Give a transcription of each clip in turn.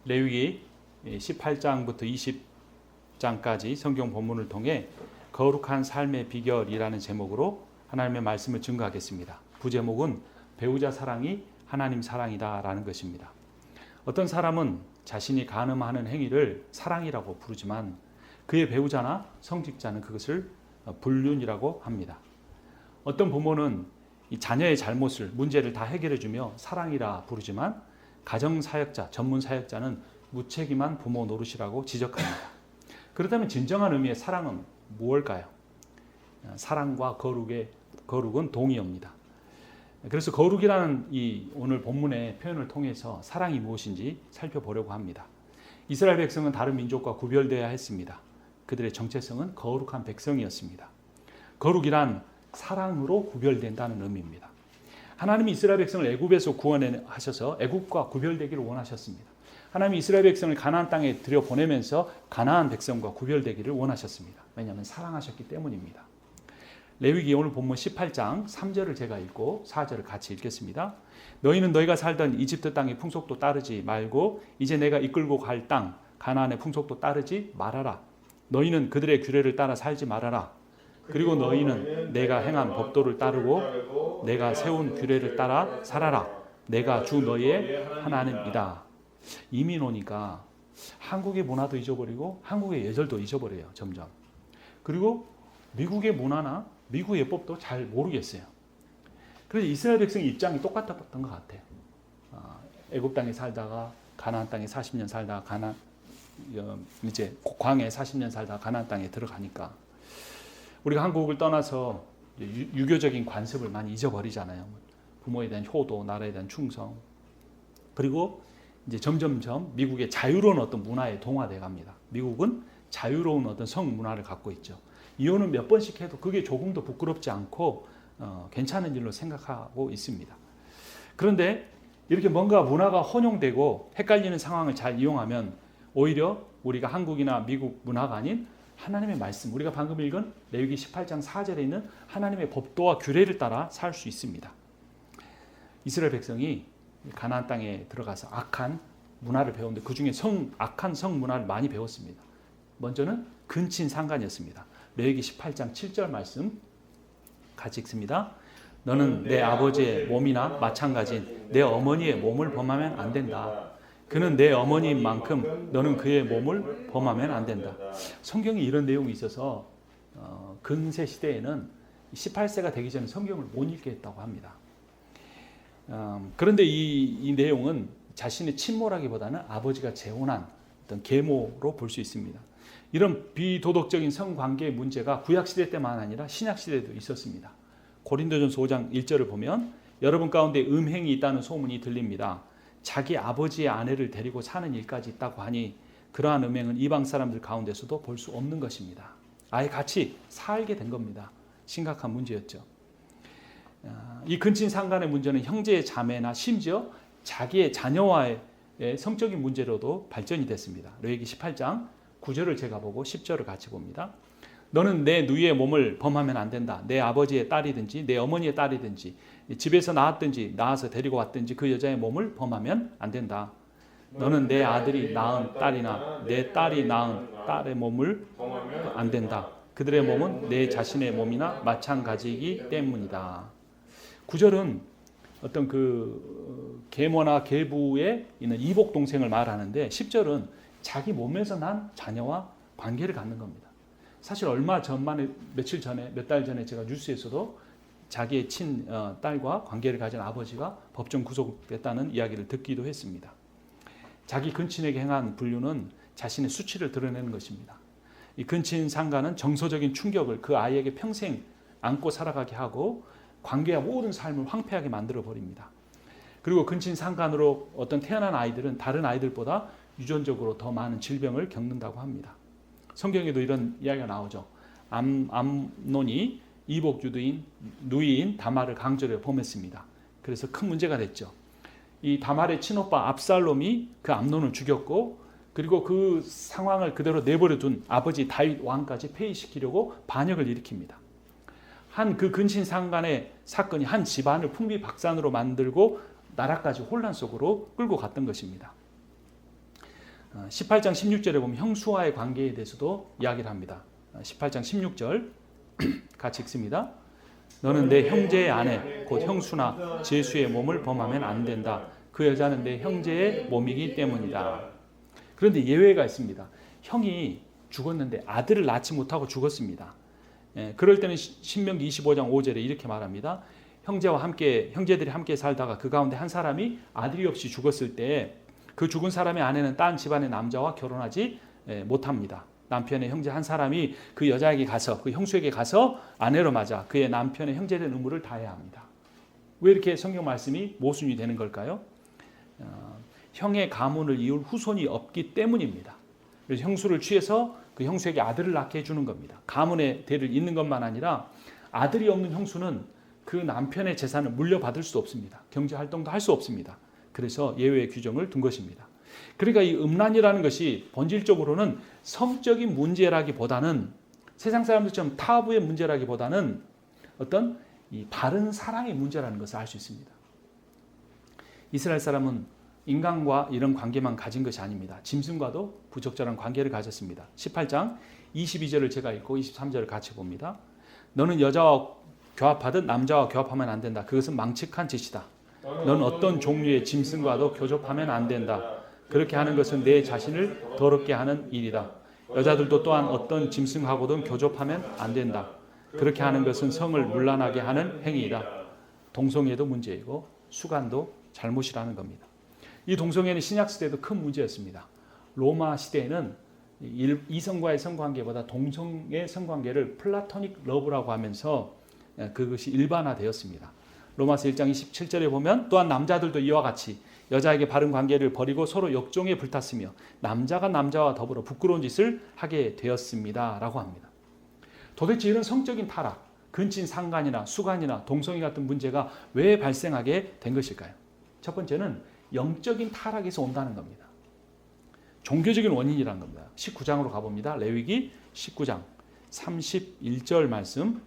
레위기 18장부터 20장까지 성경 본문을 통해 거룩한 삶의 비결이라는 제목으로 하나님의 말씀을 증거하겠습니다. 부제목은 배우자 사랑이 하나님 사랑이다라는 것입니다. 어떤 사람은 자신이 간음하는 행위를 사랑이라고 부르지만 그의 배우자나 성직자는 그것을 불륜이라고 합니다. 어떤 부모는 이 자녀의 잘못을, 문제를 다 해결해주며 사랑이라 부르지만 가정사역자, 전문사역자는 무책임한 부모 노릇이라고 지적합니다. 그렇다면 진정한 의미의 사랑은 무엇일까요? 사랑과 거룩은 동의어입니다. 그래서 거룩이라는 이 오늘 본문의 표현을 통해서 사랑이 무엇인지 살펴보려고 합니다. 이스라엘 백성은 다른 민족과 구별되어야 했습니다. 그들의 정체성은 거룩한 백성이었습니다. 거룩이란 사랑으로 구별된다는 의미입니다. 하나님이 이스라엘 백성을 애굽에서 구원하셔서 애굽과 구별되기를 원하셨습니다. 하나님이 이스라엘 백성을 가나안 땅에 들여보내면서 가나안 백성과 구별되기를 원하셨습니다. 왜냐하면 사랑하셨기 때문입니다. 레위기 오늘 본문 18장 3절을 제가 읽고 4절을 같이 읽겠습니다. 너희는 너희가 살던 이집트 땅의 풍속도 따르지 말고 이제 내가 이끌고 갈 땅 가나안의 풍속도 따르지 말아라. 너희는 그들의 규례를 따라 살지 말아라. 그리고 너희는 내가 행한 법도를 따르고 내가 세운 규례를 따라 살아라. 내가 주 너희의 하나님이다. 이민 오니까 한국의 문화도 잊어버리고 한국의 예절도 잊어버려요. 점점. 그리고 미국의 문화나 미국의 법도 잘 모르겠어요. 그래서 이스라엘 백성의 입장이 똑같았던 것 같아요. 애굽 땅에 살다가 가나안 땅에 40년 살다가 이제 광야에 40년 살다가 가나안 땅에 들어가니까 우리가 한국을 떠나서 유교적인 관습을 많이 잊어버리잖아요. 부모에 대한 효도, 나라에 대한 충성. 그리고 이제 점점점 미국의 자유로운 어떤 문화에 동화돼 갑니다. 미국은 자유로운 어떤 성 문화를 갖고 있죠. 이혼을 몇 번씩 해도 그게 조금도 부끄럽지 않고 괜찮은 일로 생각하고 있습니다. 그런데 이렇게 뭔가 문화가 혼용되고 헷갈리는 상황을 잘 이용하면 오히려 우리가 한국이나 미국 문화가 아닌 하나님의 말씀, 우리가 방금 읽은 레위기 18장 4절에 있는 하나님의 법도와 규례를 따라 살 수 있습니다. 이스라엘 백성이 가나안 땅에 들어가서 악한 문화를 배웠는데 그중에 악한 성 문화를 많이 배웠습니다. 먼저는 근친상간이었습니다. 레위기 18장 7절 말씀 같이 읽습니다. 너는 내 아버지의 몸이나 마찬가지인 내 어머니의 몸을 범하면 안 된다. 그는 내 어머니인 만큼 너는 그의 몸을 범하면 안 된다. 성경에 이런 내용이 있어서 근세 시대에는 18세가 되기 전에 성경을 못 읽게 했다고 합니다. 그런데 이 내용은 자신의 친모라기보다는 아버지가 재혼한 어떤 계모로 볼 수 있습니다. 이런 비도덕적인 성관계의 문제가 구약시대 때만 아니라 신약시대에도 있었습니다. 고린도전서 5장 1절을 보면 여러분 가운데 음행이 있다는 소문이 들립니다. 자기 아버지의 아내를 데리고 사는 일까지 있다고 하니 그러한 음행은 이방 사람들 가운데서도 볼 수 없는 것입니다. 아예 같이 살게 된 겁니다. 심각한 문제였죠. 이 근친상간의 문제는 형제 자매나 심지어 자기의 자녀와의 성적인 문제로도 발전이 됐습니다. 레위기 18장 9절을 제가 보고 10절을 같이 봅니다. 너는 내 누이의 몸을 범하면 안 된다. 내 아버지의 딸이든지 내 어머니의 딸이든지 집에서 낳았든지 낳아서 데리고 왔든지 그 여자의 몸을 범하면 안 된다. 너는 내 아들이 낳은 딸이나 내 딸이 낳은 딸의 몸을 안 된다. 그들의 몸은 내 자신의 몸이나 마찬가지이기 때문이다. 9절은 어떤 그 계모나 계부에 있는 이복 동생을 말하는데 10절은 자기 몸에서 난 자녀와 관계를 갖는 겁니다. 사실 얼마 전만에 며칠 전에 몇 달 전에 제가 뉴스에서도 자기의 딸과 관계를 가진 아버지가 법정 구속됐다는 이야기를 듣기도 했습니다. 자기 근친에게 행한 불륜은 자신의 수치를 드러내는 것입니다. 이 근친상간은 정서적인 충격을 그 아이에게 평생 안고 살아가게 하고 관계와 모든 삶을 황폐하게 만들어 버립니다. 그리고 근친상간으로 어떤 태어난 아이들은 다른 아이들보다 유전적으로 더 많은 질병을 겪는다고 합니다. 성경에도 이런 이야기가 나오죠. 암논이 이복 누이인 다말을 강제로 범했습니다. 그래서 큰 문제가 됐죠. 이 다말의 친오빠 압살롬이 그 암논을 죽였고 그리고 그 상황을 그대로 내버려 둔 아버지 다윗 왕까지 폐위시키려고 반역을 일으킵니다. 한 그 근친상간의 사건이 한 집안을 풍비박산으로 만들고 나라까지 혼란 속으로 끌고 갔던 것입니다. 18장 16절에 보면 형수와의 관계에 대해서도 이야기를 합니다. 18장 16절 같이 읽습니다. 너는 내 형제의 아내 곧 형수나 제수의 몸을 범하면 안 된다. 그 여자는 내 형제의 몸이기 때문이다. 그런데 예외가 있습니다. 형이 죽었는데 아들을 낳지 못하고 죽었습니다. 그럴 때는 신명기 25장 5절에 이렇게 말합니다. 형제들이 함께 살다가 그 가운데 한 사람이 아들이 없이 죽었을 때 그 죽은 사람의 아내는 딴 집안의 남자와 결혼하지 못합니다. 남편의 형제 한 사람이 그 여자에게 가서 그 형수에게 가서 아내로 맞아 그의 남편의 형제된 의무를 다해야 합니다. 왜 이렇게 성경 말씀이 모순이 되는 걸까요? 형의 가문을 이을 후손이 없기 때문입니다. 그래서 형수를 취해서 그 형수에게 아들을 낳게 해주는 겁니다. 가문의 대를 잇는 것만 아니라 아들이 없는 형수는 그 남편의 재산을 물려받을 수 없습니다. 경제활동도 할 수 없습니다. 그래서 예외의 규정을 둔 것입니다. 그러니까 이 음란이라는 것이 본질적으로는 성적인 문제라기보다는 세상 사람들처럼 타부의 문제라기보다는 어떤 이 바른 사랑의 문제라는 것을 알 수 있습니다. 이스라엘 사람은 인간과 이런 관계만 가진 것이 아닙니다. 짐승과도 부적절한 관계를 가졌습니다. 18장 22절을 제가 읽고 23절을 같이 봅니다. 너는 여자와 교합하듯 남자와 교합하면 안 된다. 그것은 망측한 짓이다. 너는 어떤 종류의 짐승과도 교접하면 안 된다. 그렇게 하는 것은 내 자신을 더럽게 하는 일이다. 여자들도 또한 어떤 짐승하고든 교접하면 안 된다. 그렇게 하는 것은 성을 문란하게 하는 행위이다. 동성애도 문제이고 수간도 잘못이라는 겁니다. 이 동성애는 신약 시대에도 큰 문제였습니다. 로마 시대에는 이성과의 성관계보다 동성의 성관계를 플라토닉 러브라고 하면서 그것이 일반화되었습니다. 로마서 1장 27절에 보면 또한 남자들도 이와 같이 여자에게 바른 관계를 버리고 서로 역종에 불탔으며 남자가 남자와 더불어 부끄러운 짓을 하게 되었습니다. 라고 합니다. 도대체 이런 성적인 타락, 근친 상간이나 수간이나 동성애 같은 문제가 왜 발생하게 된 것일까요? 첫 번째는 영적인 타락에서 온다는 겁니다. 종교적인 원인이라는 겁니다. 19장으로 가봅니다. 레위기 19장 31절 말씀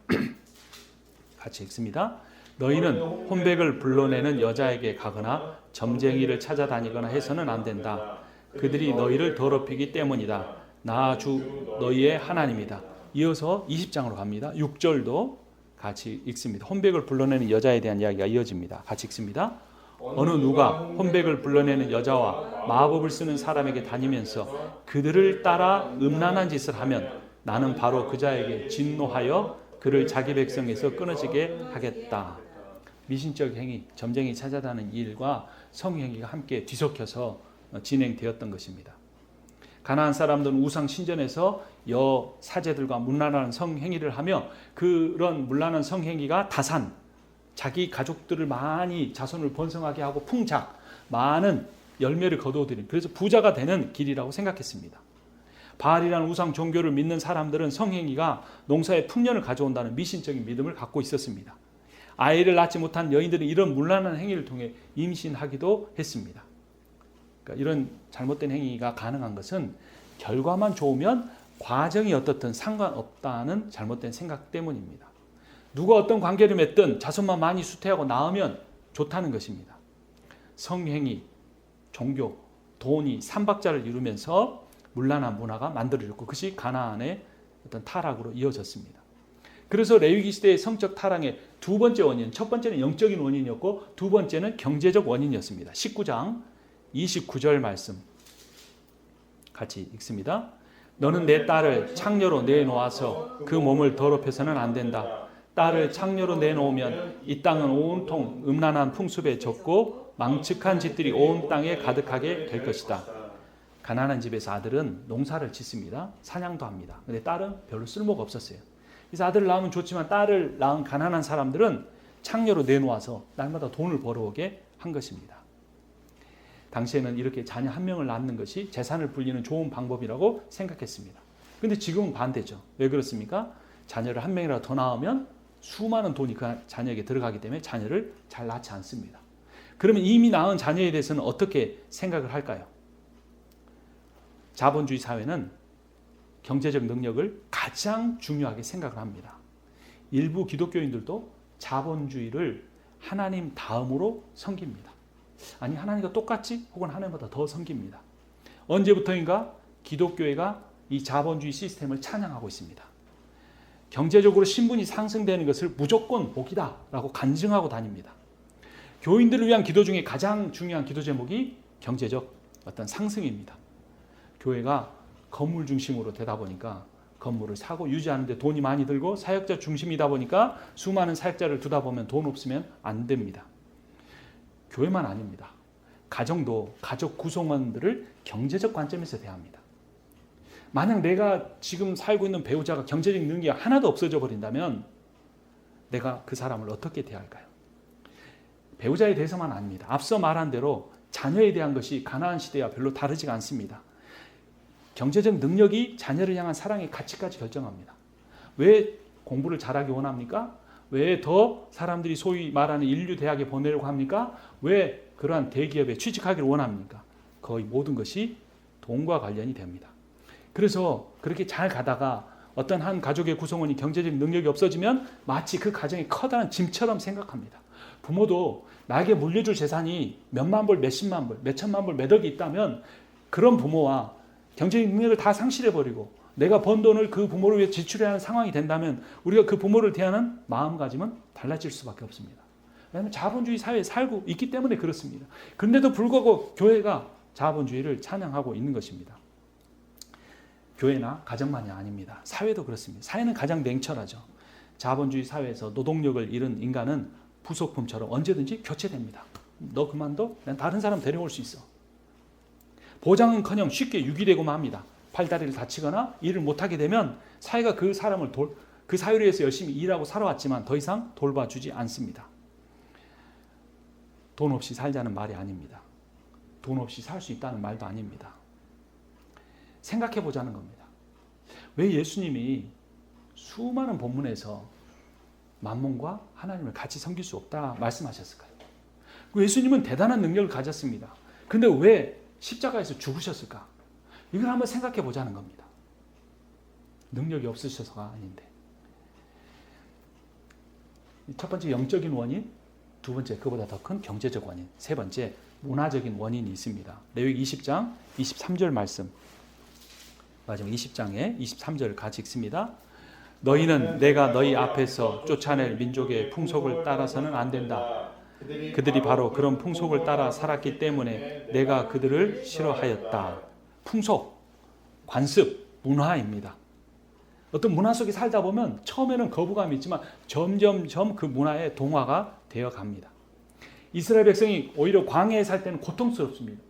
같이 읽습니다. 너희는 혼백을 불러내는 여자에게 가거나 점쟁이를 찾아다니거나 해서는 안 된다. 그들이 너희를 더럽히기 때문이다. 나 주 너희의 하나님이다. 이어서 20장으로 갑니다. 6절도 같이 읽습니다. 혼백을 불러내는 여자에 대한 이야기가 이어집니다. 같이 읽습니다. 어느 누가 혼백을 불러내는 여자와 마법을 쓰는 사람에게 다니면서 그들을 따라 음란한 짓을 하면 나는 바로 그 자에게 진노하여 그를 자기 백성에서 끊어지게 하겠다. 미신적 행위, 점쟁이 찾아다니는 일과 성행위가 함께 뒤섞여서 진행되었던 것입니다. 가나안 사람들은 우상 신전에서 여 사제들과 문란한 성행위를 하며 그런 문란한 성행위가 다산, 자기 가족들을 많이 자손을 번성하게 하고 풍작, 많은 열매를 거두어들인, 그래서 부자가 되는 길이라고 생각했습니다. 바알이라는 우상 종교를 믿는 사람들은 성행위가 농사에 풍년을 가져온다는 미신적인 믿음을 갖고 있었습니다. 아이를 낳지 못한 여인들은 이런 문란한 행위를 통해 임신하기도 했습니다. 그러니까 이런 잘못된 행위가 가능한 것은 결과만 좋으면 과정이 어떻든 상관없다는 잘못된 생각 때문입니다. 누가 어떤 관계를 맺든 자손만 많이 수태하고 낳으면 좋다는 것입니다. 성행위, 종교, 돈이 삼박자를 이루면서 문란한 문화가 만들어졌고 그것이 가나안의 어떤 타락으로 이어졌습니다. 그래서 레위기 시대의 성적 타락의 두 번째 원인, 첫 번째는 영적인 원인이었고 두 번째는 경제적 원인이었습니다. 19장 29절 말씀 같이 읽습니다. 너는 내 딸을 창녀로 내놓아서 그 몸을 더럽혀서는 안 된다. 딸을 창녀로 내놓으면 이 땅은 온통 음란한 풍습에 젖고 망측한 짓들이 온 땅에 가득하게 될 것이다. 가난한 집에서 아들은 농사를 짓습니다. 사냥도 합니다. 근데 딸은 별로 쓸모가 없었어요. 그래서 아들을 낳으면 좋지만 딸을 낳은 가난한 사람들은 창녀로 내놓아서 날마다 돈을 벌어오게 한 것입니다. 당시에는 이렇게 자녀 한 명을 낳는 것이 재산을 불리는 좋은 방법이라고 생각했습니다. 그런데 지금은 반대죠. 왜 그렇습니까? 자녀를 한 명이라도 더 낳으면 수많은 돈이 그 자녀에게 들어가기 때문에 자녀를 잘 낳지 않습니다. 그러면 이미 낳은 자녀에 대해서는 어떻게 생각을 할까요? 자본주의 사회는 경제적 능력을 가장 중요하게 생각을 합니다. 일부 기독교인들도 자본주의를 하나님 다음으로 섬깁니다. 아니 하나님과 똑같지? 혹은 하나님보다 더 섬깁니다. 언제부터인가 기독교회가 이 자본주의 시스템을 찬양하고 있습니다. 경제적으로 신분이 상승되는 것을 무조건 복이다라고 간증하고 다닙니다. 교인들을 위한 기도 중에 가장 중요한 기도 제목이 경제적 어떤 상승입니다. 교회가 건물 중심으로 되다 보니까 건물을 사고 유지하는 데 돈이 많이 들고 사역자 중심이다 보니까 수많은 사역자를 두다 보면 돈 없으면 안 됩니다. 교회만 아닙니다. 가정도 가족 구성원들을 경제적 관점에서 대합니다. 만약 내가 지금 살고 있는 배우자가 경제적 능력이 하나도 없어져 버린다면 내가 그 사람을 어떻게 대할까요? 배우자에 대해서만 아닙니다. 앞서 말한 대로 자녀에 대한 것이 가나안 시대와 별로 다르지가 않습니다. 경제적 능력이 자녀를 향한 사랑의 가치까지 결정합니다. 왜 공부를 잘하기 원합니까? 왜 더 사람들이 소위 말하는 인류 대학에 보내려고 합니까? 왜 그러한 대기업에 취직하기를 원합니까? 거의 모든 것이 돈과 관련이 됩니다. 그래서 그렇게 잘 가다가 어떤 한 가족의 구성원이 경제적 능력이 없어지면 마치 그 가정이 커다란 짐처럼 생각합니다. 부모도 나에게 물려줄 재산이 몇만 불, 몇십만 불, 몇천만 불, 몇억이 있다면 그런 부모와 경제적 능력을 다 상실해버리고 내가 번 돈을 그 부모를 위해 지출해야 하는 상황이 된다면 우리가 그 부모를 대하는 마음가짐은 달라질 수밖에 없습니다. 왜냐하면 자본주의 사회에 살고 있기 때문에 그렇습니다. 그런데도 불구하고 교회가 자본주의를 찬양하고 있는 것입니다. 교회나 가정만이 아닙니다. 사회도 그렇습니다. 사회는 가장 냉철하죠. 자본주의 사회에서 노동력을 잃은 인간은 부속품처럼 언제든지 교체됩니다. 너 그만둬? 난 다른 사람 데려올 수 있어. 보장은커녕 쉽게 유기되고만 합니다. 팔다리를 다치거나 일을 못하게 되면 사회가 그 사람을 그 사회를 위해서 열심히 일하고 살아왔지만 더 이상 돌봐주지 않습니다. 돈 없이 살자는 말이 아닙니다. 돈 없이 살 수 있다는 말도 아닙니다. 생각해 보자는 겁니다. 왜 예수님이 수많은 본문에서 만몬과 하나님을 같이 섬길 수 없다 말씀하셨을까요? 예수님은 대단한 능력을 가졌습니다. 그런데 왜 십자가에서 죽으셨을까? 이걸 한번 생각해 보자는 겁니다. 능력이 없으셔서가 아닌데. 첫 번째 영적인 원인, 두 번째 그보다 더 큰 경제적 원인, 세 번째 문화적인 원인이 있습니다. 레위기 20장 23절 말씀, 마지막 20장에 23절 같이 읽습니다. 너희는 내가 너희 앞에서 쫓아낼 민족의 풍속을 따라서는 안 된다. 그들이 바로 그런 풍속을 따라 살았기 때문에 내가 그들을 싫어하였다. 풍속, 관습, 문화입니다. 어떤 문화 속에 살다 보면 처음에는 거부감이 있지만 점점점 그 문화에 동화가 되어 갑니다. 이스라엘 백성이 오히려 광야에 살 때는 고통스럽습니다.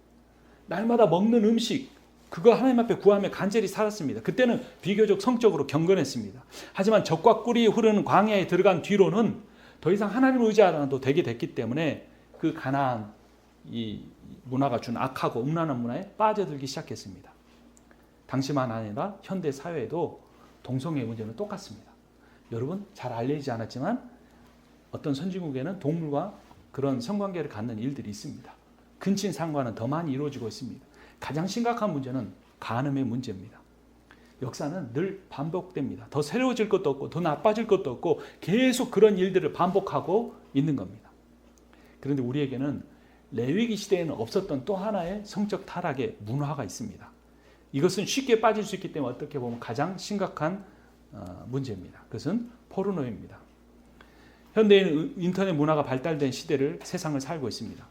날마다 먹는 음식, 그거 하나님 앞에 구하며 간절히 살았습니다. 그때는 비교적 성적으로 경건했습니다. 하지만 적과 꿀이 흐르는 광야에 들어간 뒤로는 더 이상 하나님을 의지하지 않아도 되게 됐기 때문에 그 가나안 이 문화가 준 악하고 음란한 문화에 빠져들기 시작했습니다. 당시만 아니라 현대 사회에도 동성애 문제는 똑같습니다. 여러분 잘 알려지지 않았지만 어떤 선진국에는 동물과 그런 성관계를 갖는 일들이 있습니다. 근친 상과는 더 많이 이루어지고 있습니다. 가장 심각한 문제는 간음의 문제입니다. 역사는 늘 반복됩니다. 더 새로워질 것도 없고 더 나빠질 것도 없고 계속 그런 일들을 반복하고 있는 겁니다. 그런데 우리에게는 레위기 시대에는 없었던 또 하나의 성적 타락의 문화가 있습니다. 이것은 쉽게 빠질 수 있기 때문에 어떻게 보면 가장 심각한 문제입니다. 그것은 포르노입니다. 현대인 인터넷 문화가 발달된 시대를 세상을 살고 있습니다.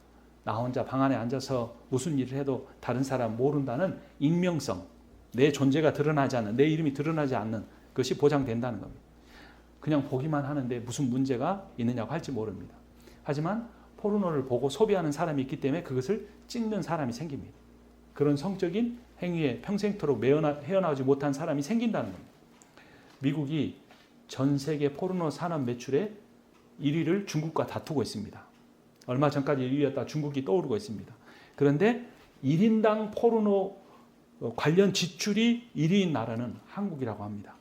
나 혼자 방 안에 앉아서 무슨 일을 해도 다른 사람 모른다는 익명성, 내 존재가 드러나지 않는, 내 이름이 드러나지 않는 것이 보장된다는 겁니다. 그냥 보기만 하는데 무슨 문제가 있느냐고 할지 모릅니다. 하지만 포르노를 보고 소비하는 사람이 있기 때문에 그것을 찍는 사람이 생깁니다. 그런 성적인 행위에 평생토록 헤어나오지 못한 사람이 생긴다는 겁니다. 미국이 전 세계 포르노 산업 매출의 1위를 중국과 다투고 있습니다. 얼마 전까지 1위였다 중국이 떠오르고 있습니다. 그런데 1인당 포르노 관련 지출이 1위인 나라는 한국이라고 합니다.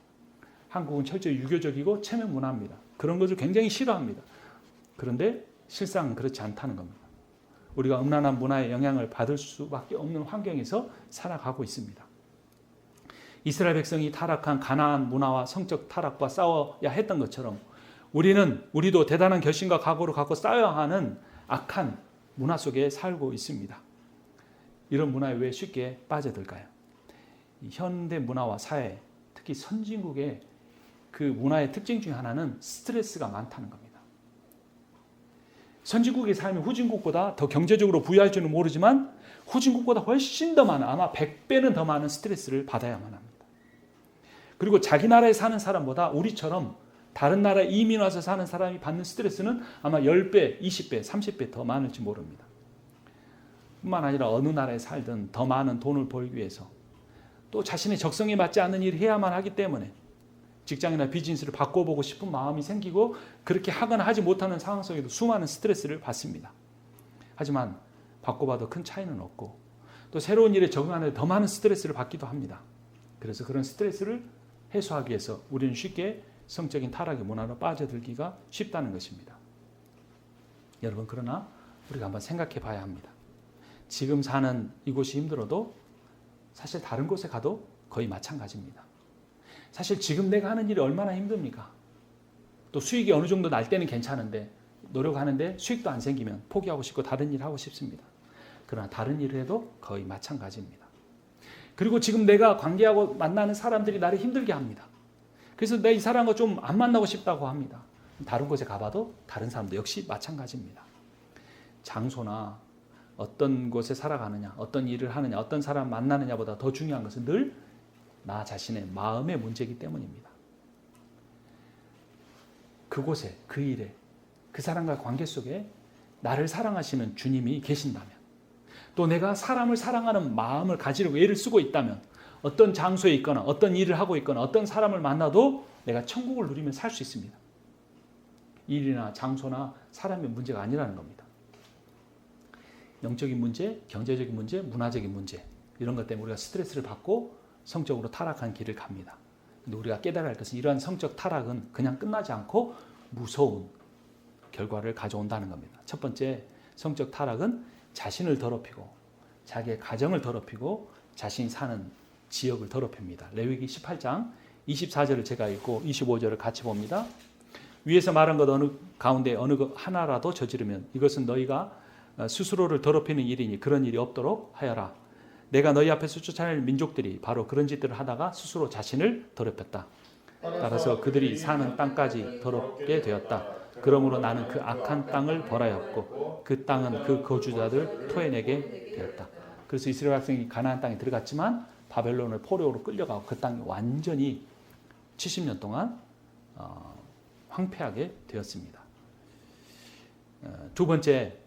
한국은 철저히 유교적이고 체면 문화입니다. 그런 것을 굉장히 싫어합니다. 그런데 실상은 그렇지 않다는 겁니다. 우리가 음란한 문화의 영향을 받을 수밖에 없는 환경에서 살아가고 있습니다. 이스라엘 백성이 타락한 가나안 문화와 성적 타락과 싸워야 했던 것처럼 우리도 대단한 결심과 각오를 갖고 싸워야 하는 악한 문화 속에 살고 있습니다. 이런 문화에 왜 쉽게 빠져들까요? 이 현대 문화와 사회, 특히 선진국의 그 문화의 특징 중에 하나는 스트레스가 많다는 겁니다. 선진국의 삶이 후진국보다 더 경제적으로 부유할지는 모르지만 후진국보다 훨씬 더 많은, 아마 100배는 더 많은 스트레스를 받아야만 합니다. 그리고 자기 나라에 사는 사람보다 우리처럼 다른 나라에 이민 와서 사는 사람이 받는 스트레스는 아마 10배, 20배, 30배 더 많을지 모릅니다. 뿐만 아니라 어느 나라에 살든 더 많은 돈을 벌기 위해서 또 자신의 적성에 맞지 않는 일을 해야만 하기 때문에 직장이나 비즈니스를 바꿔보고 싶은 마음이 생기고 그렇게 하거나 하지 못하는 상황 속에도 수많은 스트레스를 받습니다. 하지만 바꿔봐도 큰 차이는 없고 또 새로운 일에 적응하는데 더 많은 스트레스를 받기도 합니다. 그래서 그런 스트레스를 해소하기 위해서 우리는 쉽게 성적인 타락의 문화로 빠져들기가 쉽다는 것입니다. 여러분, 그러나 우리가 한번 생각해 봐야 합니다. 지금 사는 이곳이 힘들어도 사실 다른 곳에 가도 거의 마찬가지입니다. 사실 지금 내가 하는 일이 얼마나 힘듭니까? 또 수익이 어느 정도 날 때는 괜찮은데 노력하는데 수익도 안 생기면 포기하고 싶고 다른 일 하고 싶습니다. 그러나 다른 일을 해도 거의 마찬가지입니다. 그리고 지금 내가 관계하고 만나는 사람들이 나를 힘들게 합니다. 그래서 내 이 사람과 좀 안 만나고 싶다고 합니다. 다른 곳에 가봐도 다른 사람도 역시 마찬가지입니다. 장소나 어떤 곳에 살아가느냐, 어떤 일을 하느냐, 어떤 사람 만나느냐보다 더 중요한 것은 늘 나 자신의 마음의 문제이기 때문입니다. 그곳에, 그 일에, 그 사람과 관계 속에 나를 사랑하시는 주님이 계신다면, 또 내가 사람을 사랑하는 마음을 가지려고 애를 쓰고 있다면, 어떤 장소에 있거나 어떤 일을 하고 있거나 어떤 사람을 만나도 내가 천국을 누리며 살 수 있습니다. 일이나 장소나 사람의 문제가 아니라는 겁니다. 영적인 문제, 경제적인 문제, 문화적인 문제, 이런 것 때문에 우리가 스트레스를 받고 성적으로 타락한 길을 갑니다. 근데 우리가 깨달아야 할 것은 이러한 성적 타락은 그냥 끝나지 않고 무서운 결과를 가져온다는 겁니다. 첫 번째, 성적 타락은 자신을 더럽히고 자기의 가정을 더럽히고 자신이 사는 지역을 더럽힙니다. 레위기 18장 24절을 제가 읽고 25절을 같이 봅니다. 위에서 말한 것 어느 가운데 어느 것 하나라도 저지르면 이것은 너희가 스스로를 더럽히는 일이니 그런 일이 없도록 하여라. 내가 너희 앞에서 쫓아낼 민족들이 바로 그런 짓들을 하다가 스스로 자신을 더럽혔다. 따라서 그들이 사는 땅까지 더럽게 되었다. 그러므로 나는 그 악한 땅을 벌하였고 그 땅은 그 거주자들 토해내게 되었다. 그래서 이스라엘 백성이 가나안 땅에 들어갔지만 바벨론을 포로로 끌려가고 그 땅이 완전히 70년 동안 황폐하게 되었습니다. 두 번째,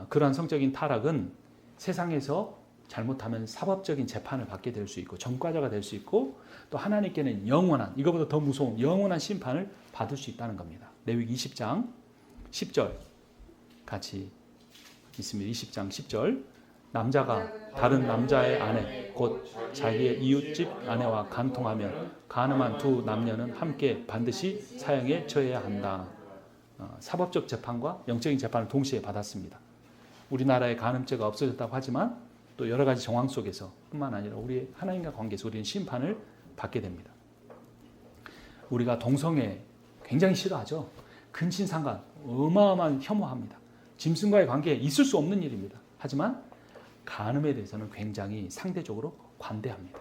그러한 성적인 타락은 세상에서 잘못하면 사법적인 재판을 받게 될 수 있고 전과자가 될 수 있고 또 하나님께는 영원한, 이거보다 더 무서운 영원한 심판을 받을 수 있다는 겁니다. 레위기 20장 10절 같이 있습니다. 20장 10절 남자가 다른 남자의 아내 곧 자기의 이웃집 아내와 간통하면 간음한 두 남녀는 함께 반드시 사형에 처해야 한다. 사법적 재판과 영적인 재판을 동시에 받았습니다. 우리나라에 간음죄가 없어졌다고 하지만 또 여러 가지 정황 속에서 뿐만 아니라 우리 하나님과 관계에서 우리는 심판을 받게 됩니다. 우리가 동성애 굉장히 싫어하죠. 근친상간 어마어마한 혐오합니다. 짐승과의 관계에 있을 수 없는 일입니다. 하지만 간음에 대해서는 굉장히 상대적으로 관대합니다.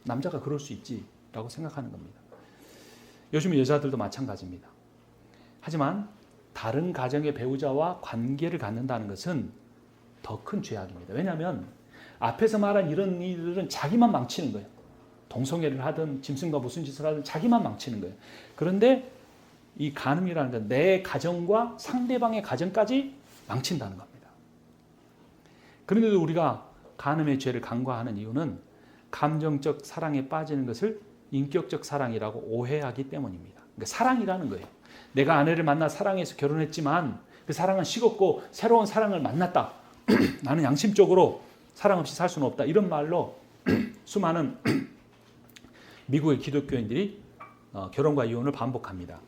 남자가 그럴 수 있지라고 생각하는 겁니다. 요즘 여자들도 마찬가지입니다. 하지만 다른 가정의 배우자와 관계를 갖는다는 것은 더 큰 죄악입니다. 왜냐하면 앞에서 말한 이런 일들은 자기만 망치는 거예요. 동성애를 하든 짐승과 무슨 짓을 하든 자기만 망치는 거예요. 그런데 이 간음이라는 건 내 가정과 상대방의 가정까지 망친다는 겁니다. 그런데도 우리가 간음의 죄를 간과하는 이유는 감정적 사랑에 빠지는 것을 인격적 사랑이라고 오해하기 때문입니다. 그러니까 사랑이라는 거예요. 내가 아내를 만나 사랑해서 결혼했지만 그 사랑은 식었고 새로운 사랑을 만났다. 나는 양심적으로 사랑 없이 살 수는 없다. 이런 말로 수많은 미국의 기독교인들이 결혼과 이혼을 반복합니다.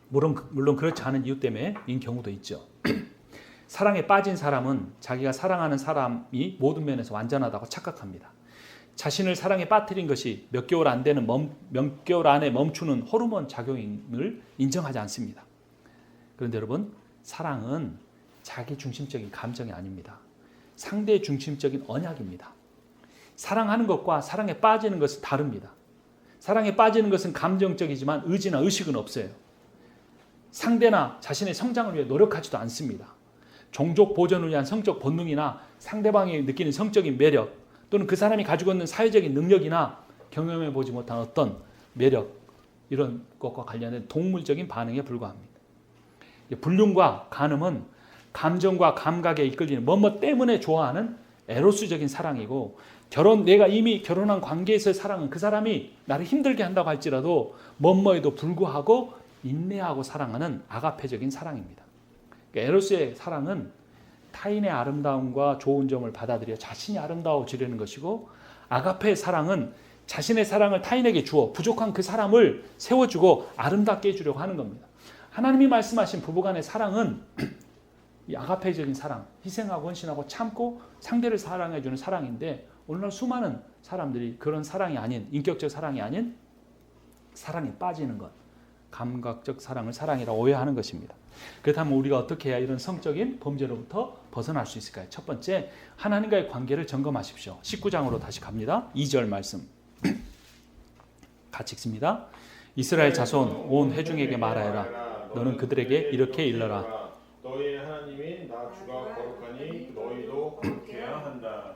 물론 그렇지 않은 이유 때문에인 경우도 있죠. 사랑에 빠진 사람은 자기가 사랑하는 사람이 모든 면에서 완전하다고 착각합니다. 자신을 사랑에 빠뜨린 것이 몇 개월 안에 멈추는 호르몬 작용을 인정하지 않습니다. 그런데 여러분, 사랑은 자기 중심적인 감정이 아닙니다. 상대 중심적인 언약입니다. 사랑하는 것과 사랑에 빠지는 것은 다릅니다. 사랑에 빠지는 것은 감정적이지만 의지나 의식은 없어요. 상대나 자신의 성장을 위해 노력하지도 않습니다. 종족 보존을 위한 성적 본능이나 상대방이 느끼는 성적인 매력 또는 그 사람이 가지고 있는 사회적인 능력이나 경험해 보지 못한 어떤 매력 이런 것과 관련된 동물적인 반응에 불과합니다. 불륜과 간음은 감정과 감각에 이끌리는 뭐뭐 때문에 좋아하는 에로스적인 사랑이고 내가 이미 결혼한 관계에서의 사랑은 그 사람이 나를 힘들게 한다고 할지라도 뭐뭐에도 불구하고 인내하고 사랑하는 아가페적인 사랑입니다. 그러니까 에로스의 사랑은 타인의 아름다움과 좋은 점을 받아들여 자신이 아름다워지려는 것이고 아가페의 사랑은 자신의 사랑을 타인에게 주어 부족한 그 사람을 세워주고 아름답게 해주려고 하는 겁니다. 하나님이 말씀하신 부부간의 사랑은 이 아가페적인 사랑, 희생하고 헌신하고 참고 상대를 사랑해주는 사랑인데 오늘날 수많은 사람들이 그런 사랑이 아닌 인격적 사랑이 아닌 사랑에 빠지는 것, 감각적 사랑을 사랑이라고 오해하는 것입니다. 그렇다면 우리가 어떻게 해야 이런 성적인 범죄로부터 벗어날 수 있을까요? 첫 번째, 하나님과의 관계를 점검하십시오. 19장으로 다시 갑니다. 2절 말씀 같이 읽습니다. 이스라엘 자손 온 회중에게 말하여라. 너는 그들에게 이렇게 일러라. 너희의 하나님인 나 주가 거룩하니 너희도 거룩해야 한다.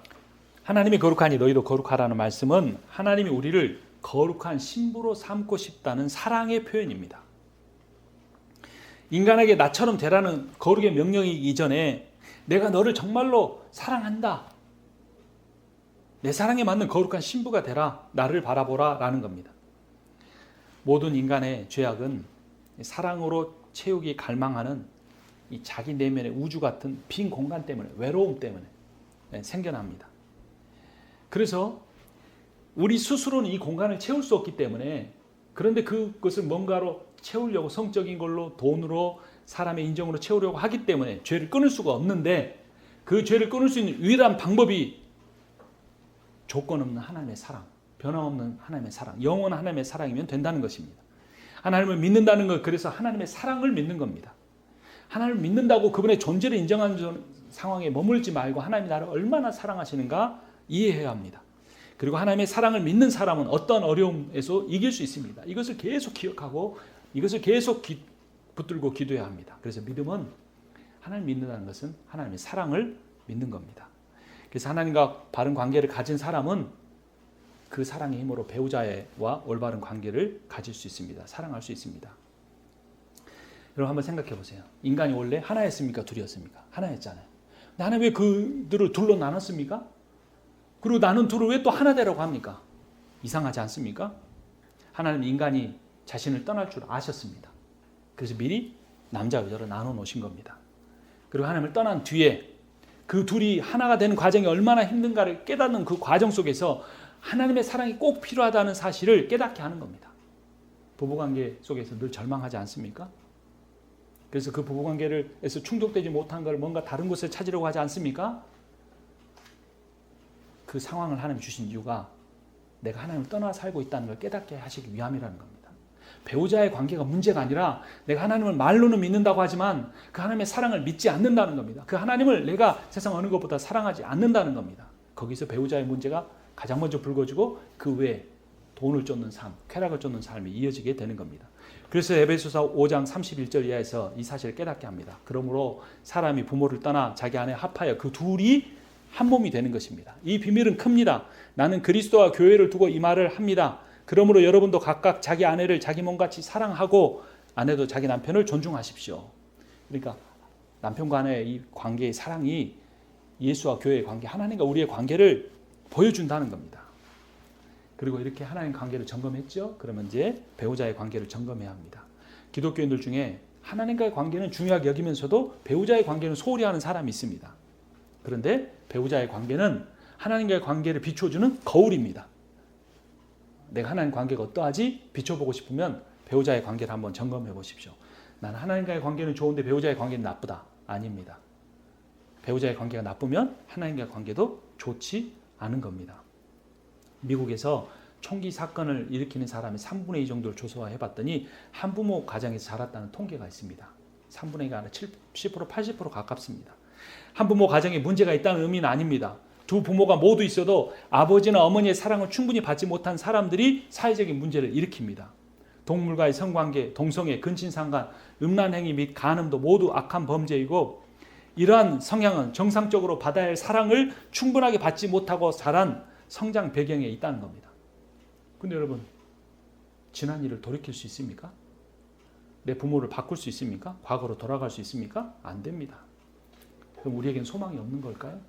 하나님이 거룩하니 너희도 거룩하라는 말씀은 하나님이 우리를 거룩한 신부로 삼고 싶다는 사랑의 표현입니다. 인간에게 나처럼 되라는 거룩의 명령이 이전에 내가 너를 정말로 사랑한다. 내 사랑에 맞는 거룩한 신부가 되라. 나를 바라보라 라는 겁니다. 모든 인간의 죄악은 사랑으로 채우기 갈망하는 이 자기 내면의 우주 같은 빈 공간 때문에 외로움 때문에 생겨납니다. 그래서 우리 스스로는 이 공간을 채울 수 없기 때문에 그런데 그것을 뭔가로 채우려고 성적인 걸로 돈으로 사람의 인정으로 채우려고 하기 때문에 죄를 끊을 수가 없는데 그 죄를 끊을 수 있는 유일한 방법이 조건 없는 하나님의 사랑, 변함없는 하나님의 사랑, 영원한 하나님의 사랑이면 된다는 것입니다. 하나님을 믿는다는 것, 그래서 하나님의 사랑을 믿는 겁니다. 하나님을 믿는다고 그분의 존재를 인정하는 상황에 머물지 말고 하나님이 나를 얼마나 사랑하시는가 이해해야 합니다. 그리고 하나님의 사랑을 믿는 사람은 어떤 어려움에서 이길 수 있습니다. 이것을 계속 기억하고 이것을 계속 붙들고 기도해야 합니다. 그래서 믿음은 하나님 믿는다는 것은 하나님의 사랑을 믿는 겁니다. 그래서 하나님과 바른 관계를 가진 사람은 그 사랑의 힘으로 배우자와 올바른 관계를 가질 수 있습니다. 사랑할 수 있습니다. 여러분 한번 생각해 보세요. 인간이 원래 하나였습니까? 둘이었습니까? 하나였잖아요. 근데 하나님 왜 그들을 둘로 나눴습니까? 그리고 나눈 둘을 왜 또 하나 되라고 합니까? 이상하지 않습니까? 하나님 인간이 자신을 떠날 줄 아셨습니다. 그래서 미리 남자와 여자로 나눠 놓으신 겁니다. 그리고 하나님을 떠난 뒤에 그 둘이 하나가 되는 과정이 얼마나 힘든가를 깨닫는 그 과정 속에서 하나님의 사랑이 꼭 필요하다는 사실을 깨닫게 하는 겁니다. 부부관계 속에서 늘 절망하지 않습니까? 그래서 그 부부관계에서 충족되지 못한 걸 뭔가 다른 곳에 찾으려고 하지 않습니까? 그 상황을 하나님 주신 이유가 내가 하나님을 떠나 살고 있다는 걸 깨닫게 하시기 위함이라는 겁니다. 배우자의 관계가 문제가 아니라 내가 하나님을 말로는 믿는다고 하지만 그 하나님의 사랑을 믿지 않는다는 겁니다. 그 하나님을 내가 세상 어느 것보다 사랑하지 않는다는 겁니다. 거기서 배우자의 문제가 가장 먼저 불거지고 그 외에 돈을 쫓는 삶, 쾌락을 쫓는 삶이 이어지게 되는 겁니다. 그래서 에베소서 5장 31절 이하에서 이 사실을 깨닫게 합니다. 그러므로 사람이 부모를 떠나 자기 아내 합하여 그 둘이 한 몸이 되는 것입니다. 이 비밀은 큽니다. 나는 그리스도와 교회를 두고 이 말을 합니다. 그러므로 여러분도 각각 자기 아내를 자기 몸같이 사랑하고 아내도 자기 남편을 존중하십시오. 그러니까 남편과 아내의 이 관계의 사랑이 예수와 교회의 관계, 하나님과 우리의 관계를 보여준다는 겁니다. 그리고 이렇게 하나님 관계를 점검했죠. 그러면 이제 배우자의 관계를 점검해야 합니다. 기독교인들 중에 하나님과의 관계는 중요하게 여기면서도 배우자의 관계는 소홀히 하는 사람이 있습니다. 그런데 배우자의 관계는 하나님과의 관계를 비춰주는 거울입니다. 내가 하나님 관계가 어떠하지? 비춰보고 싶으면 배우자의 관계를 한번 점검해 보십시오. 나는 하나님과의 관계는 좋은데 배우자의 관계는 나쁘다. 아닙니다. 배우자의 관계가 나쁘면 하나님과의 관계도 좋지 않은 겁니다. 미국에서 총기 사건을 일으키는 사람의 3분의 2 정도를 조사해 봤더니 한부모 가정에서 자랐다는 통계가 있습니다. 3분의 2가 아니라 70%, 80% 가깝습니다. 한부모 가정에 문제가 있다는 의미는 아닙니다. 두 부모가 모두 있어도 아버지나 어머니의 사랑을 충분히 받지 못한 사람들이 사회적인 문제를 일으킵니다. 동물과의 성관계, 동성애, 근친상간, 음란행위 및 간음도 모두 악한 범죄이고 이러한 성향은 정상적으로 받아야 할 사랑을 충분하게 받지 못하고 자란 성장 배경에 있다는 겁니다. 근데 여러분, 지난 일을 돌이킬 수 있습니까? 내 부모를 바꿀 수 있습니까? 과거로 돌아갈 수 있습니까? 안 됩니다. 그럼 우리에겐 소망이 없는 걸까요?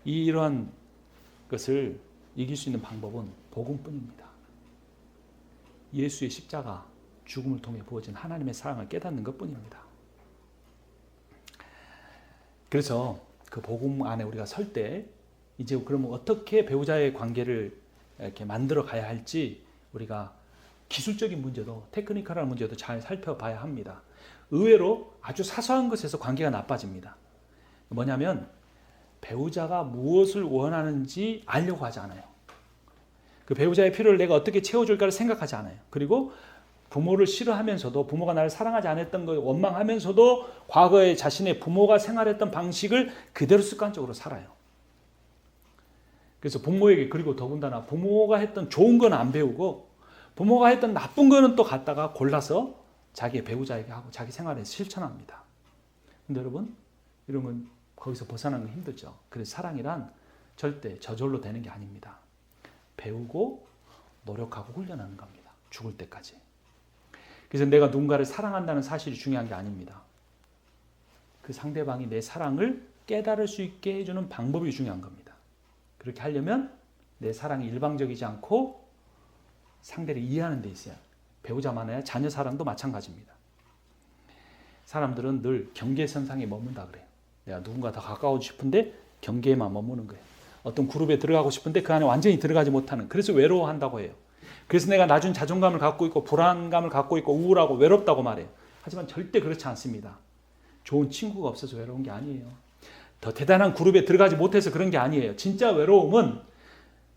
이러한 것을 이길 수 있는 방법은 복음뿐입니다. 예수의 십자가 죽음을 통해 부어진 하나님의 사랑을 깨닫는 것뿐입니다. 그래서 그 복음 안에 우리가 설 때 이제 그러면 어떻게 배우자의 관계를 이렇게 만들어 가야 할지 우리가 기술적인 문제도 테크니컬한 문제도 잘 살펴봐야 합니다. 의외로 아주 사소한 것에서 관계가 나빠집니다. 뭐냐면 배우자가 무엇을 원하는지 알려고 하지 않아요. 그 배우자의 필요를 내가 어떻게 채워줄까를 생각하지 않아요. 그리고 부모를 싫어하면서도 부모가 나를 사랑하지 않았던 걸 원망하면서도 과거에 자신의 부모가 생활했던 방식을 그대로 습관적으로 살아요. 그래서 부모에게 그리고 더군다나 부모가 했던 좋은 건 안 배우고 부모가 했던 나쁜 거는 또 갖다가 골라서 자기의 배우자에게 하고 자기 생활에 실천합니다. 근데 여러분 이런 건 거기서 벗어나는 건 힘들죠. 그래서 사랑이란 절대 저절로 되는 게 아닙니다. 배우고 노력하고 훈련하는 겁니다. 죽을 때까지. 그래서 내가 누군가를 사랑한다는 사실이 중요한 게 아닙니다. 그 상대방이 내 사랑을 깨달을 수 있게 해주는 방법이 중요한 겁니다. 그렇게 하려면 내 사랑이 일방적이지 않고 상대를 이해하는 데 있어요. 배우자만 아니라 자녀 사랑도 마찬가지입니다. 사람들은 늘 경계선상에 머문다 그래요. 내가 누군가 더 가까워지고 싶은데 경계에만 머무는 거예요. 어떤 그룹에 들어가고 싶은데 그 안에 완전히 들어가지 못하는, 그래서 외로워한다고 해요. 그래서 내가 낮은 자존감을 갖고 있고 불안감을 갖고 있고 우울하고 외롭다고 말해요. 하지만 절대 그렇지 않습니다. 좋은 친구가 없어서 외로운 게 아니에요. 더 대단한 그룹에 들어가지 못해서 그런 게 아니에요. 진짜 외로움은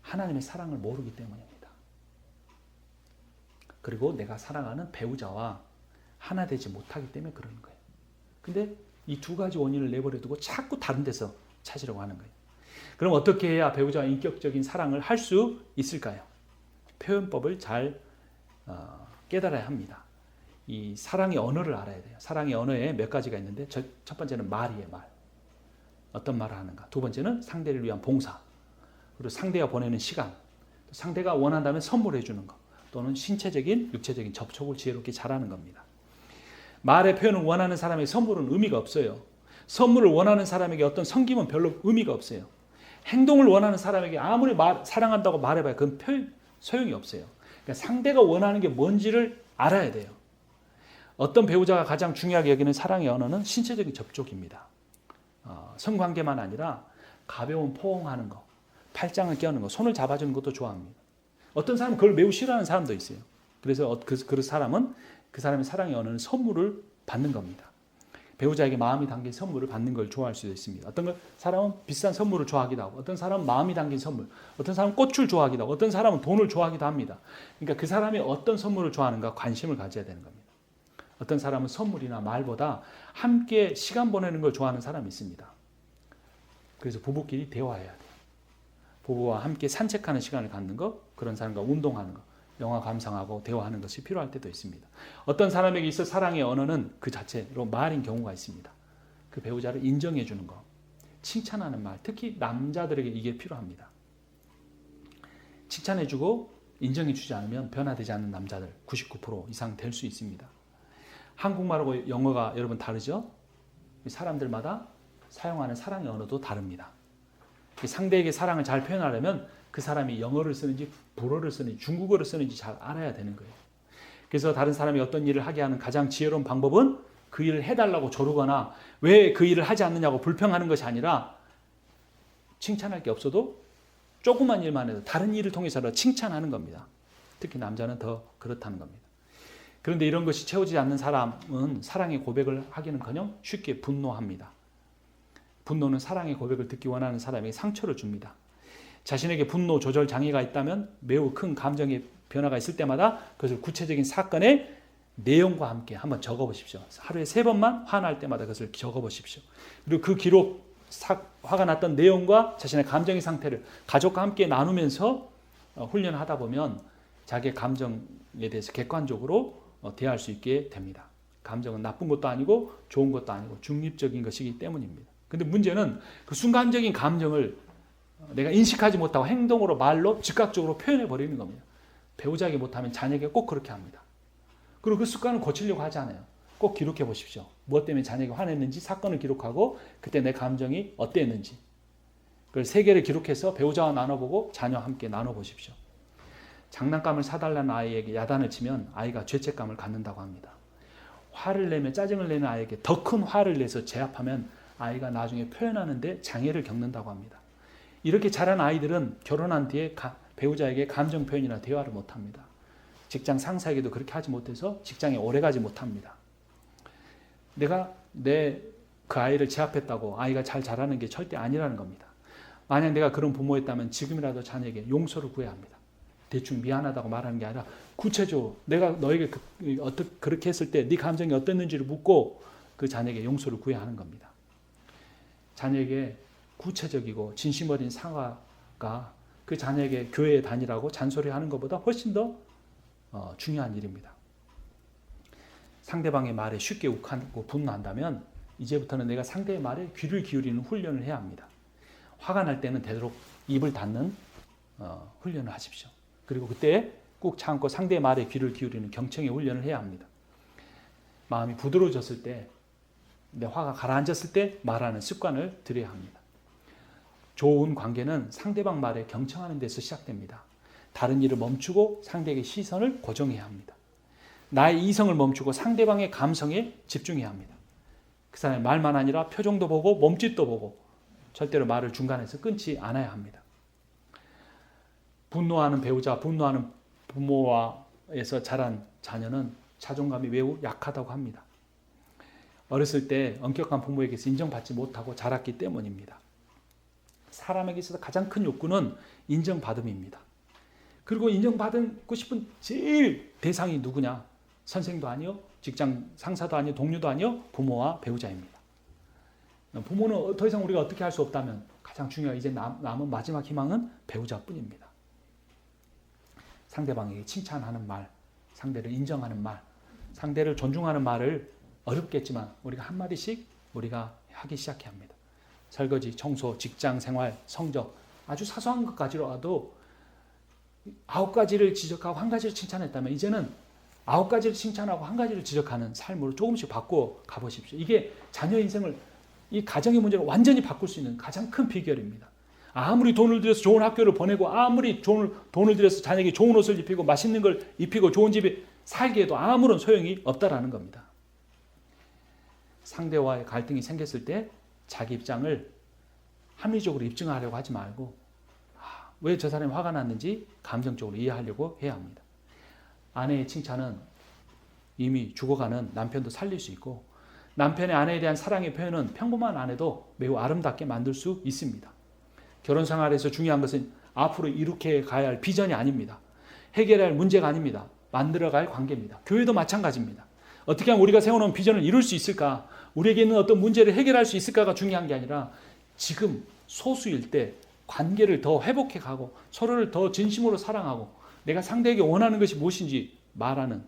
하나님의 사랑을 모르기 때문입니다. 그리고 내가 사랑하는 배우자와 하나 되지 못하기 때문에 그러는 거예요. 근데 이 두 가지 원인을 내버려 두고 자꾸 다른 데서 찾으려고 하는 거예요. 그럼 어떻게 해야 배우자와 인격적인 사랑을 할 수 있을까요? 표현법을 잘 깨달아야 합니다. 이 사랑의 언어를 알아야 돼요. 사랑의 언어에 몇 가지가 있는데 첫 번째는 말이에요. 말. 어떤 말을 하는가. 두 번째는 상대를 위한 봉사. 그리고 상대가 보내는 시간. 상대가 원한다면 선물해 주는 것. 또는 신체적인, 육체적인 접촉을 지혜롭게 잘하는 겁니다. 말의 표현을 원하는 사람에게 선물은 의미가 없어요. 선물을 원하는 사람에게 어떤 섬김은 별로 의미가 없어요. 행동을 원하는 사람에게 아무리 사랑한다고 말해봐야 그건 소용이 없어요. 그러니까 상대가 원하는 게 뭔지를 알아야 돼요. 어떤 배우자가 가장 중요하게 여기는 사랑의 언어는 신체적인 접촉입니다. 성관계만 아니라 가벼운 포옹하는 거, 팔짱을 껴는 거, 손을 잡아주는 것도 좋아합니다. 어떤 사람은 그걸 매우 싫어하는 사람도 있어요. 그래서 그 사람은 그 사람의 사랑의 언어는 선물을 받는 겁니다. 배우자에게 마음이 담긴 선물을 받는 걸 좋아할 수도 있습니다. 어떤 사람은 비싼 선물을 좋아하기도 하고, 어떤 사람은 마음이 담긴 선물, 어떤 사람은 꽃을 좋아하기도 하고, 어떤 사람은 돈을 좋아하기도 합니다. 그러니까 그 사람이 어떤 선물을 좋아하는가 관심을 가져야 되는 겁니다. 어떤 사람은 선물이나 말보다 함께 시간 보내는 걸 좋아하는 사람이 있습니다. 그래서 부부끼리 대화해야 돼요. 부부와 함께 산책하는 시간을 갖는 것, 그런 사람과 운동하는 것, 영화 감상하고 대화하는 것이 필요할 때도 있습니다. 어떤 사람에게 있어 사랑의 언어는 그 자체로 말인 경우가 있습니다. 그 배우자를 인정해 주는 것, 칭찬하는 말, 특히 남자들에게 이게 필요합니다. 칭찬해 주고 인정해 주지 않으면 변화되지 않는 남자들 99% 이상 될 수 있습니다. 한국말하고 영어가 여러분 다르죠? 사람들마다 사용하는 사랑의 언어도 다릅니다. 상대에게 사랑을 잘 표현하려면 그 사람이 영어를 쓰는지 불어를 쓰는지 중국어를 쓰는지 잘 알아야 되는 거예요. 그래서 다른 사람이 어떤 일을 하게 하는 가장 지혜로운 방법은 그 일을 해달라고 조르거나 왜 그 일을 하지 않느냐고 불평하는 것이 아니라 칭찬할 게 없어도 조그만 일만 해도 다른 일을 통해서라도 칭찬하는 겁니다. 특히 남자는 더 그렇다는 겁니다. 그런데 이런 것이 채워지지 않는 사람은 사랑의 고백을 하기는커녕 쉽게 분노합니다. 분노는 사랑의 고백을 듣기 원하는 사람에게 상처를 줍니다. 자신에게 분노 조절 장애가 있다면 매우 큰 감정의 변화가 있을 때마다 그것을 구체적인 사건에 내용과 함께 한번 적어보십시오. 하루에 3번만 화날 때마다 그것을 적어보십시오. 그리고 그 기록, 화가 났던 내용과 자신의 감정의 상태를 가족과 함께 나누면서 훈련하다 보면 자기의 감정에 대해서 객관적으로 대할 수 있게 됩니다. 감정은 나쁜 것도 아니고 좋은 것도 아니고 중립적인 것이기 때문입니다. 근데 문제는 그 순간적인 감정을 내가 인식하지 못하고 행동으로, 말로, 즉각적으로 표현해 버리는 겁니다. 배우자에게 못하면 자녀에게 꼭 그렇게 합니다. 그리고 그 습관을 고치려고 하지 않아요. 꼭 기록해 보십시오. 무엇 때문에 자녀에게 화냈는지 사건을 기록하고 그때 내 감정이 어땠는지 그걸 3개를 기록해서 배우자와 나눠보고 자녀와 함께 나눠보십시오. 장난감을 사달라는 아이에게 야단을 치면 아이가 죄책감을 갖는다고 합니다. 화를 내며 짜증을 내는 아이에게 더 큰 화를 내서 제압하면 아이가 나중에 표현하는데 장애를 겪는다고 합니다. 이렇게 자란 아이들은 결혼한 뒤에 배우자에게 감정 표현이나 대화를 못합니다. 직장 상사에게도 그렇게 하지 못해서 직장에 오래가지 못합니다. 내가 그 아이를 제압했다고 아이가 잘 자라는 게 절대 아니라는 겁니다. 만약 내가 그런 부모였다면 지금이라도 자녀에게 용서를 구해야 합니다. 대충 미안하다고 말하는 게 아니라 구체적으로 내가 너에게 그렇게 했을 때 네 감정이 어땠는지를 묻고 그 자녀에게 용서를 구해야 하는 겁니다. 자녀에게 구체적이고 진심 어린 사과가 그 자녀에게 교회에 다니라고 잔소리하는 것보다 훨씬 더 중요한 일입니다. 상대방의 말에 쉽게 욱하고 분노한다면 이제부터는 내가 상대의 말에 귀를 기울이는 훈련을 해야 합니다. 화가 날 때는 되도록 입을 닫는 훈련을 하십시오. 그리고 그때 꾹 참고 상대의 말에 귀를 기울이는 경청의 훈련을 해야 합니다. 마음이 부드러워졌을 때, 내 화가 가라앉았을 때 말하는 습관을 들여야 합니다. 좋은 관계는 상대방 말에 경청하는 데서 시작됩니다. 다른 일을 멈추고 상대에게 시선을 고정해야 합니다. 나의 이성을 멈추고 상대방의 감성에 집중해야 합니다. 그 사람의 말만 아니라 표정도 보고 몸짓도 보고 절대로 말을 중간에서 끊지 않아야 합니다. 분노하는 배우자, 분노하는 부모와에서 자란 자녀는 자존감이 매우 약하다고 합니다. 어렸을 때 엄격한 부모에게서 인정받지 못하고 자랐기 때문입니다. 사람에게 있어서 가장 큰 욕구는 인정받음입니다. 그리고 인정받고 싶은 제일 대상이 누구냐? 선생도 아니요, 직장 상사도 아니요, 동료도 아니요, 부모와 배우자입니다. 부모는 더 이상 우리가 어떻게 할 수 없다면 가장 중요한 이제 남은 마지막 희망은 배우자뿐입니다. 상대방에게 칭찬하는 말, 상대를 인정하는 말, 상대를 존중하는 말을 어렵겠지만 우리가 한마디씩 우리가 하기 시작해야 합니다. 설거지, 청소, 직장 생활, 성적, 아주 사소한 것까지라도 9가지를 지적하고 1가지를 칭찬했다면 이제는 9가지를 칭찬하고 1가지를 지적하는 삶으로 조금씩 바꿔 가보십시오. 이게 자녀 인생을, 이 가정의 문제를 완전히 바꿀 수 있는 가장 큰 비결입니다. 아무리 돈을 들여서 좋은 학교를 보내고 아무리 돈을 들여서 자녀에게 좋은 옷을 입히고 맛있는 걸 입히고 좋은 집에 살게 해도 아무런 소용이 없다라는 겁니다. 상대와의 갈등이 생겼을 때 자기 입장을 합리적으로 입증하려고 하지 말고 왜 저 사람이 화가 났는지 감정적으로 이해하려고 해야 합니다. 아내의 칭찬은 이미 죽어가는 남편도 살릴 수 있고 남편의 아내에 대한 사랑의 표현은 평범한 아내도 매우 아름답게 만들 수 있습니다. 결혼 생활에서 중요한 것은 앞으로 이렇게 가야 할 비전이 아닙니다. 해결해야 할 문제가 아닙니다. 만들어갈 관계입니다. 교회도 마찬가지입니다. 어떻게 하면 우리가 세워놓은 비전을 이룰 수 있을까? 우리에게 있는 어떤 문제를 해결할 수 있을까가 중요한 게 아니라 지금 소수일 때 관계를 더 회복해 가고 서로를 더 진심으로 사랑하고 내가 상대에게 원하는 것이 무엇인지 말하는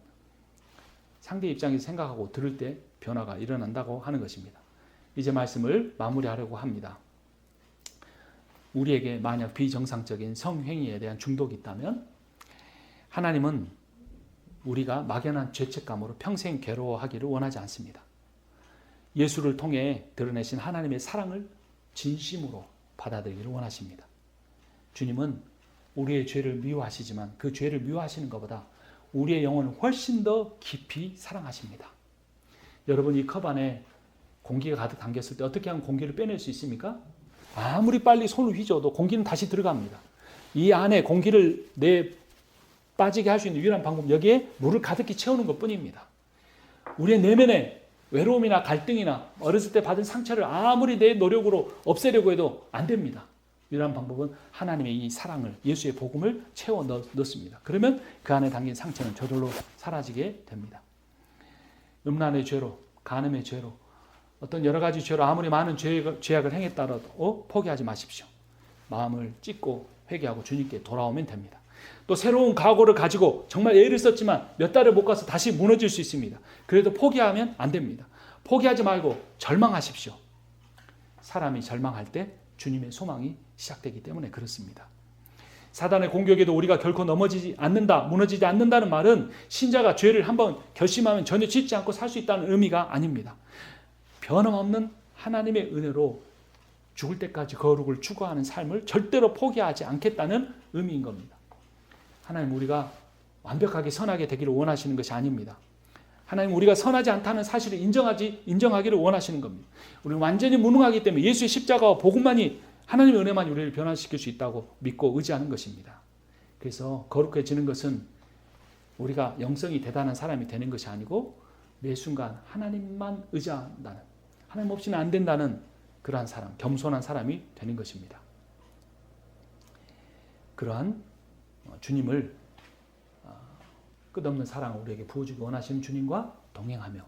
상대 입장에서 생각하고 들을 때 변화가 일어난다고 하는 것입니다. 이제 말씀을 마무리하려고 합니다. 우리에게 만약 비정상적인 성행위에 대한 중독이 있다면 하나님은 우리가 막연한 죄책감으로 평생 괴로워하기를 원하지 않습니다. 예수를 통해 드러내신 하나님의 사랑을 진심으로 받아들이기를 원하십니다. 주님은 우리의 죄를 미워하시지만 그 죄를 미워하시는 것보다 우리의 영혼을 훨씬 더 깊이 사랑하십니다. 여러분, 이 컵 안에 공기가 가득 담겼을 때 어떻게 하면 공기를 빼낼 수 있습니까? 아무리 빨리 손을 휘저어도 공기는 다시 들어갑니다. 이 안에 공기를 빠지게 할 수 있는 유일한 방법은 여기에 물을 가득히 채우는 것뿐입니다. 우리의 내면에 외로움이나 갈등이나 어렸을 때 받은 상처를 아무리 내 노력으로 없애려고 해도 안 됩니다. 유일한 방법은 하나님의 이 사랑을, 예수의 복음을 채워 넣습니다. 그러면 그 안에 담긴 상처는 저절로 사라지게 됩니다. 음란의 죄로, 간음의 죄로, 어떤 여러 가지 죄로 아무리 많은 죄악을 행했다라도 포기하지 마십시오. 마음을 찢고 회개하고 주님께 돌아오면 됩니다. 또 새로운 각오를 가지고 정말 애를 썼지만 몇 달을 못 가서 다시 무너질 수 있습니다. 그래도 포기하면 안 됩니다. 포기하지 말고 절망하십시오. 사람이 절망할 때 주님의 소망이 시작되기 때문에 그렇습니다. 사단의 공격에도 우리가 결코 넘어지지 않는다, 무너지지 않는다는 말은 신자가 죄를 한번 결심하면 전혀 짓지 않고 살 수 있다는 의미가 아닙니다. 변함없는 하나님의 은혜로 죽을 때까지 거룩을 추구하는 삶을 절대로 포기하지 않겠다는 의미인 겁니다. 하나님 우리가 완벽하게 선하게 되기를 원하시는 것이 아닙니다. 하나님 우리가 선하지 않다는 사실을 인정하기를 원하시는 겁니다. 우리는 완전히 무능하기 때문에 예수의 십자가와 복음만이 하나님의 은혜만이 우리를 변화시킬 수 있다고 믿고 의지하는 것입니다. 그래서 거룩해지는 것은 우리가 영성이 대단한 사람이 되는 것이 아니고 매 순간 하나님만 의지한다는, 하나님 없이는 안 된다는 그러한 사람, 겸손한 사람이 되는 것입니다. 그러한 주님을 끝없는 사랑을 우리에게 부어주기 원하시는 주님과 동행하며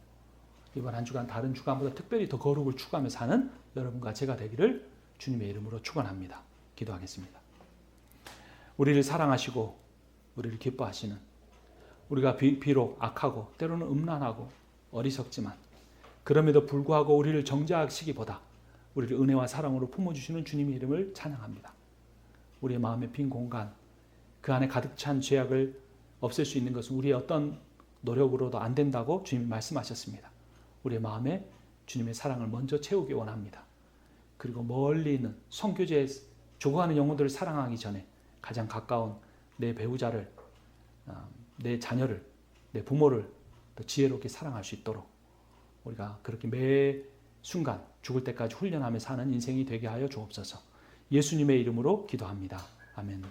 이번 한 주간 다른 주간보다 특별히 더 거룩을 추구하며 사는 여러분과 제가 되기를 주님의 이름으로 축원합니다. 기도하겠습니다. 우리를 사랑하시고 우리를 기뻐하시는, 우리가 비록 악하고 때로는 음란하고 어리석지만 그럼에도 불구하고 우리를 정죄하시기보다 우리를 은혜와 사랑으로 품어주시는 주님의 이름을 찬양합니다. 우리의 마음의 빈 공간, 그 안에 가득 찬 죄악을 없앨 수 있는 것은 우리의 어떤 노력으로도 안 된다고 주님이 말씀하셨습니다. 우리의 마음에 주님의 사랑을 먼저 채우기 원합니다. 그리고 멀리 있는 성교제에 죽어가는 영혼들을 사랑하기 전에 가장 가까운 내 배우자를, 내 자녀를, 내 부모를 더 지혜롭게 사랑할 수 있도록 우리가 그렇게 매 순간 죽을 때까지 훈련하며 사는 인생이 되게 하여 주옵소서. 예수님의 이름으로 기도합니다. 아멘.